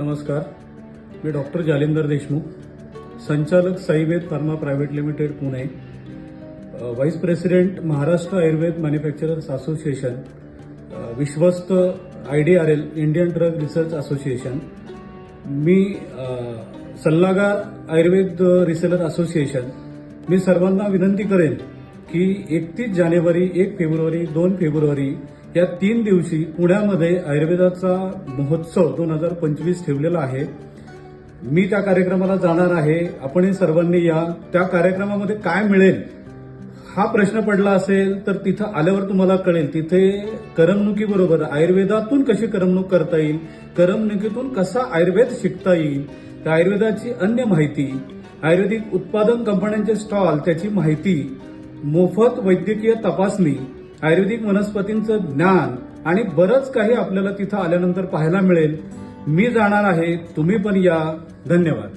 नमस्कार, मी डॉक्टर जालिंदर देशमुख, संचालक Saived pharma private limited Pune, vice president Maharashtra Ayurveda manufacturers association, विश्वस्त IDRL Indian drug research association, मी सल्लागार आयुर्वेद रिसेलर असोसिएशन. मी सर्वांना विनंती करेन की 31 जानेवारी, 1 फेब्रुवारी, 2 फेब्रुवारी या 3 दिवशी पुण्यामध्ये आयुर्वेदाचा महोत्सव 2025 ठेवलेला आहे. मी त्या कार्यक्रमाला जाणार आहे. आपण सर्वांनी या. त्या कार्यक्रमामध्ये काय मिळेल हा प्रश्न पडला असेल तर तिथं आल्यावर तुम्हाला कळेल. तिथे करमणुकीबरोबर आयुर्वेदातून कशी करमणूक करता येईल, करमणुकीतून कसा आयुर्वेद शिकता येईल, त्या आयुर्वेदाची अन्य माहिती, आयुर्वेदिक उत्पादन कंपन्यांचे स्टॉल, त्याची माहिती, मोफत वैद्यकीय तपासणी, आयुर्वेदिक वनस्पतींचं ज्ञान आणि बरंच काही आपल्याला तिथं आल्यानंतर पाहायला मिळेल. मी जाणार आहे, तुम्ही पण या. धन्यवाद.